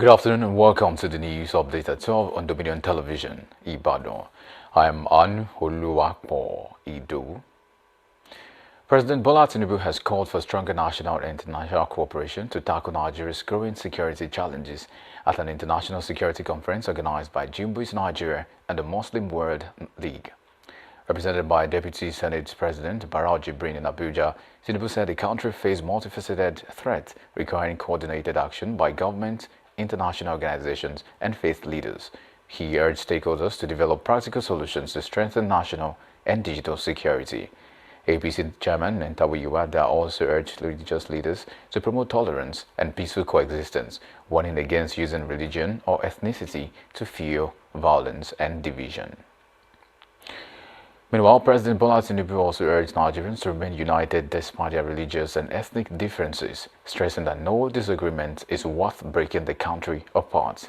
Good afternoon and welcome to the news update at 12 on Dominion Television, Ibadan. I am An Oluwapo Ido. President Bola Tinubu has called for stronger national and international cooperation to tackle Nigeria's growing security challenges at an international security conference organized by Jimbu's Nigeria and the Muslim World League. Represented by Deputy Senate President Barau Jibrin in Abuja, Tinubu said the country faced multifaceted threats requiring coordinated action by government, international organizations, and faith leaders. He urged stakeholders to develop practical solutions to strengthen national and digital security. APC Chairman Nentawe Yuada also urged religious leaders to promote tolerance and peaceful coexistence, warning against using religion or ethnicity to fuel violence and division. Meanwhile, President Bola Tinubu also urged Nigerians to remain united despite their religious and ethnic differences, stressing that no disagreement is worth breaking the country apart.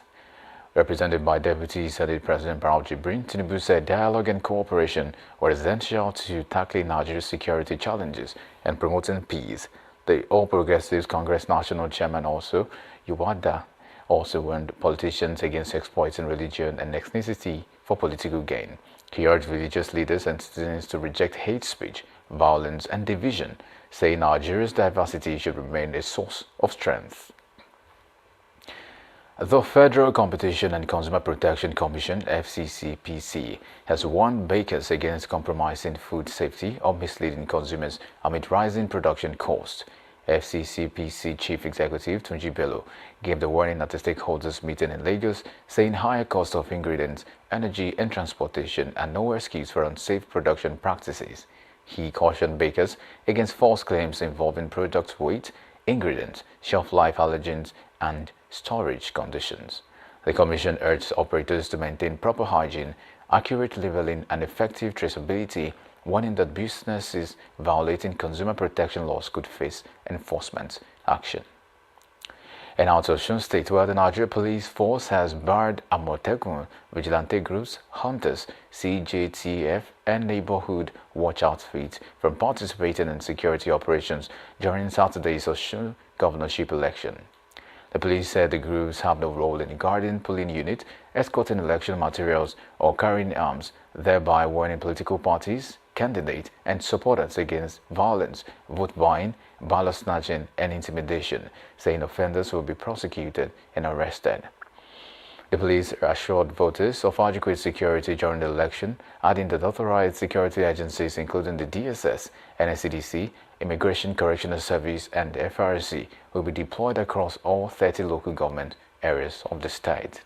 Represented by Deputy Senate President Barau Jibrin, Tinubu said dialogue and cooperation were essential to tackling Nigeria's security challenges and promoting peace. The All Progressives Congress National Chairman Yuwada also warned politicians against exploiting religion and ethnicity for political gain. He urged religious leaders and citizens to reject hate speech, violence, and division, saying Nigeria's diversity should remain a source of strength. The Federal Competition and Consumer Protection Commission (FCCPC) has warned bakers against compromising food safety or misleading consumers amid rising production costs. FCCPC Chief Executive Tunji Bello gave the warning at a stakeholders meeting in Lagos, saying higher cost of ingredients, energy and transportation are no excuse for unsafe production practices. He cautioned bakers against false claims involving product weight, ingredients, shelf life, allergens, and storage conditions. The Commission urged operators to maintain proper hygiene, accurate labeling, and effective traceability, warning that businesses violating consumer protection laws could face enforcement action. And out of Osun State, where the Nigeria Police Force has barred Amotekun, vigilante groups, hunters, CJTF, and neighborhood watch outfits from participating in security operations during Saturday's Osun governorship election. The police said the groups have no role in guarding polling units, escorting election materials, or carrying arms, thereby warning political parties, candidates, and supporters against violence, vote buying, ballot snatching, and intimidation, saying offenders will be prosecuted and arrested. The police assured voters of adequate security during the election, adding that authorized security agencies including the DSS, NSCDC, Immigration Correctional Service, and FRC will be deployed across all 30 local government areas of the state.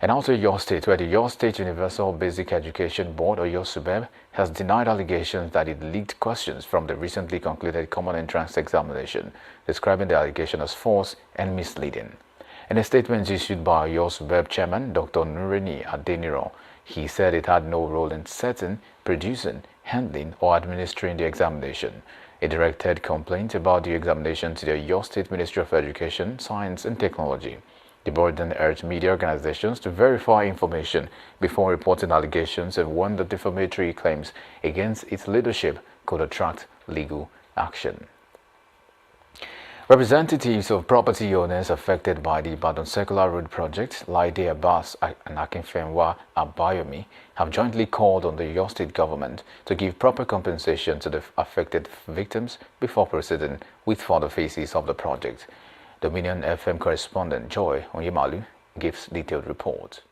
And also Oyo State, where the Oyo State Universal Basic Education Board, or YOSUBEB, has denied allegations that it leaked questions from the recently concluded Common Entrance Examination, describing the allegation as false and misleading. In a statement issued by YOSUBEB Chairman Dr. Nureni Adeniro, he said it had no role in setting, producing, handling, or administering the examination. A directed complaint about the examination to the Oyo State Ministry of Education, Science and Technology. The board then urged media organizations to verify information before reporting allegations and warned that defamatory claims against its leadership could attract legal action. Representatives of property owners affected by the Ibadan Circular Road project, Laide Abbas and Akinfenwa Abayomi, have jointly called on the Oyo State government to give proper compensation to the affected victims before proceeding with further phases of the project. Dominion FM correspondent Joy Onyimalu gives detailed report.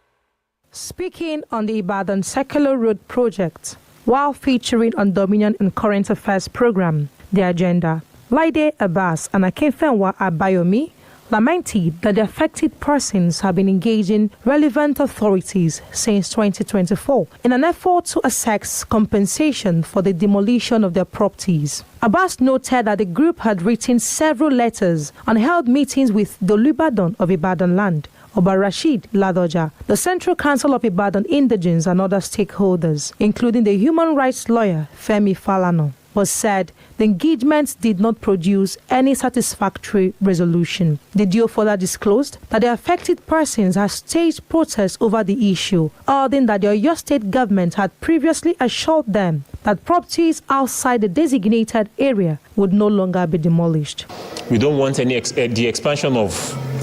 Speaking on the Ibadan Circular Road project, while featuring on Dominion and Current Affairs program, The Agenda, Laide Abbas and Akinfenwa Abayomi lamented that the affected persons have been engaging relevant authorities since 2024 in an effort to assess compensation for the demolition of their properties. Abbas noted that the group had written several letters and held meetings with the Olubadan of Ibadan land, Oba Rashid Ladoja, the Central Council of Ibadan Indigenes, and other stakeholders, including the human rights lawyer Femi Falana, but said the engagement did not produce any satisfactory resolution. The DO further disclosed that the affected persons had staged protests over the issue, adding that the Oyo State government had previously assured them that properties outside the designated area would no longer be demolished. We don't want the expansion of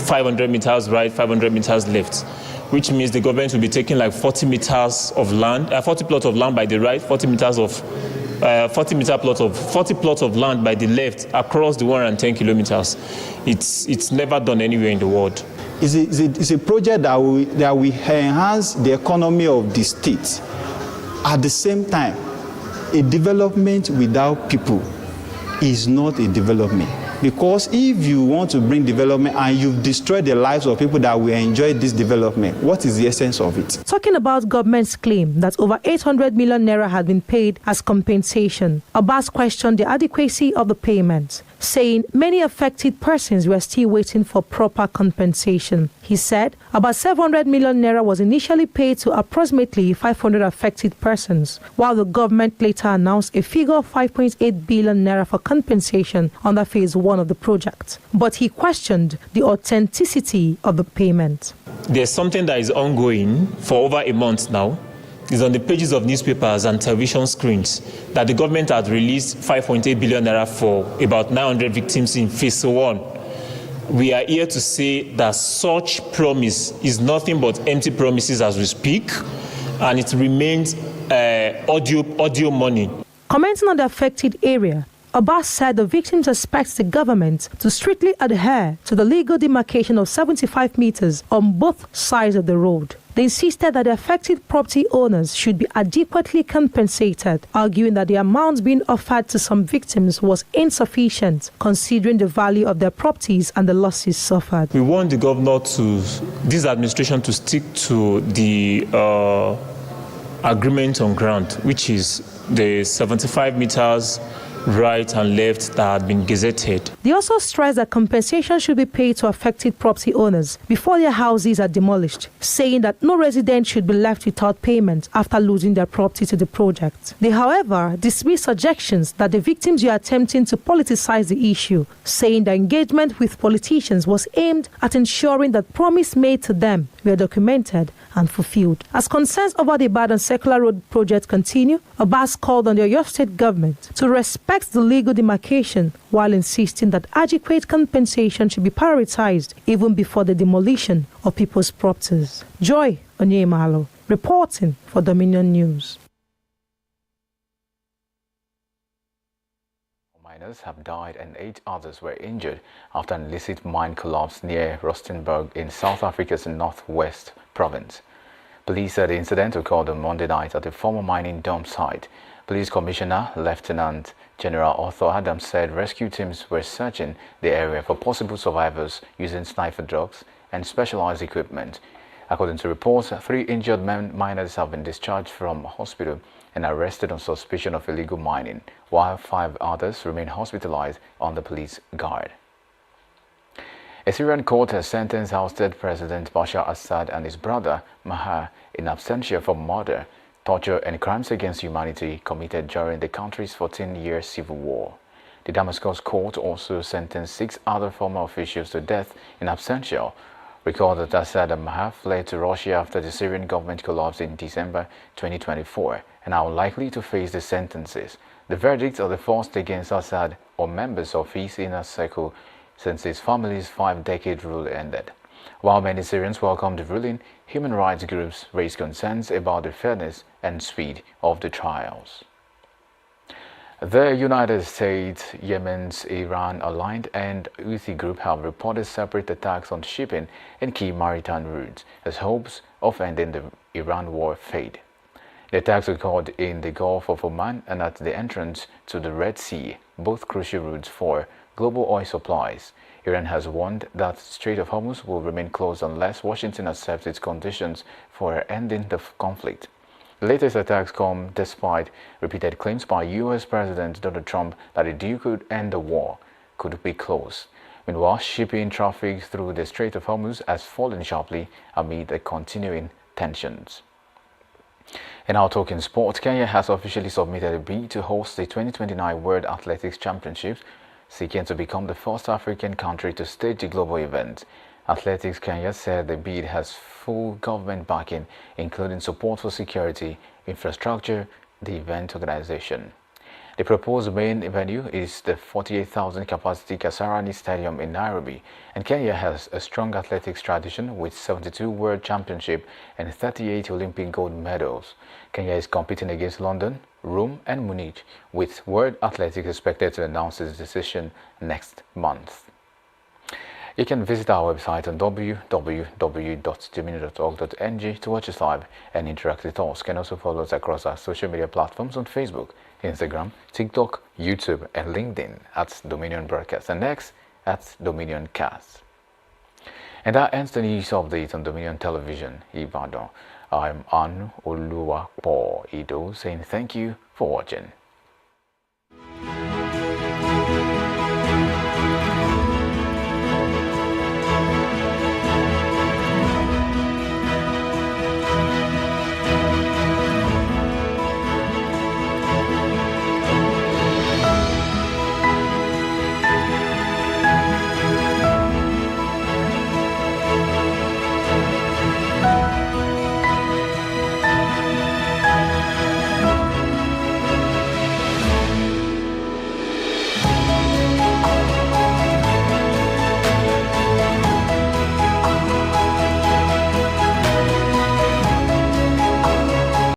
500 meters right, 500 meters left, which means the government will be taking like 40 meters of land, 40 plots of land by the right, 40 plots of land by the left across the 110 kilometers. It's never done anywhere in the world. It's a project that will enhance the economy of the state. At the same time, a development without people is not a development. Because if you want to bring development and you've destroyed the lives of people that will enjoy this development, what is the essence of it? Talking about government's claim that over 800 million naira had been paid as compensation, Abbas questioned the adequacy of the payment, saying many affected persons were still waiting for proper compensation. He said about 700 million naira was initially paid to approximately 500 affected persons, while the government later announced a figure of 5.8 billion naira for compensation under phase 1 of the project. But he questioned the authenticity of the payment. There's something that is ongoing for over a month now. It's on the pages of newspapers and television screens that the government had released 5.8 billion naira for about 900 victims in phase 1. We are here to say that such promise is nothing but empty promises as we speak, and it remains audio money. Commenting on the affected area, Abbas said the victims expect the government to strictly adhere to the legal demarcation of 75 meters on both sides of the road. They insisted that the affected property owners should be adequately compensated, arguing that the amount being offered to some victims was insufficient, considering the value of their properties and the losses suffered. We want the governor this administration to stick to the agreement on ground, which is the 75 meters right and left that had been gazetted. They also stressed that compensation should be paid to affected property owners before their houses are demolished, saying that no resident should be left without payment after losing their property to the project. They, however, dismissed suggestions that the victims were attempting to politicize the issue, saying the engagement with politicians was aimed at ensuring that promises made to them were documented and fulfilled. As concerns over the Ibadan Circular Road project continue, Abbas called on the Oyo State government to respect the legal demarcation while insisting that adequate compensation should be prioritized even before the demolition of people's properties. Joy Onyemalo, reporting for Dominion News. Miners have died and 8 others were injured after an illicit mine collapsed near Rustenburg in South Africa's northwest province. Police said the incident occurred on Monday night at the former mining dump site. Police Commissioner Lieutenant General Arthur Adams said rescue teams were searching the area for possible survivors using sniper dogs and specialized equipment. According to reports, 3 injured miners have been discharged from hospital and arrested on suspicion of illegal mining, while 5 others remain hospitalized under police guard. A Syrian court has sentenced ousted President Bashar Assad and his brother Maher in absentia for murder, torture and crimes against humanity committed during the country's 14-year civil war. The Damascus court also sentenced 6 other former officials to death in absentia. Recall that Assad and Maher fled to Russia after the Syrian government collapsed in December 2024 and are likely to face the sentences. The verdicts are the first against Assad or members of his inner circle since his family's 5-decade rule ended. While many Syrians welcomed the ruling, human rights groups raised concerns about the fairness and speed of the trials. The United States, Yemen's Iran-aligned and Houthi group have reported separate attacks on shipping and key maritime routes as hopes of ending the Iran war fade. The attacks occurred in the Gulf of Oman and at the entrance to the Red Sea, both crucial routes for global oil supplies. Iran has warned that Strait of Hormuz will remain closed unless Washington accepts its conditions for ending the conflict. The latest attacks come despite repeated claims by U.S. President Donald Trump that a deal could end the war could be close. Meanwhile, shipping traffic through the Strait of Hormuz has fallen sharply amid the continuing tensions. In our talking sport, Kenya has officially submitted a bid to host the 2029 World Athletics Championships, seeking to become the first African country to stage the global event. Athletics Kenya said the bid has full government backing, including support for security, infrastructure, the event organization. The proposed main venue is the 48,000 capacity Kasarani Stadium in Nairobi, and Kenya has a strong athletics tradition with 72 World Championship and 38 Olympic gold medals. Kenya is competing against London, Rome and Munich, with World Athletics expected to announce its decision next month. You can visit our website on www.dominion.org.ng to watch us live and interact with us. You can also follow us across our social media platforms on Facebook, Instagram, TikTok, YouTube and LinkedIn at Dominion Broadcast and next at Dominion Cast. And that ends the news update on Dominion Television, Ibadan. I'm Anu Oluwapo Ido saying thank you for watching.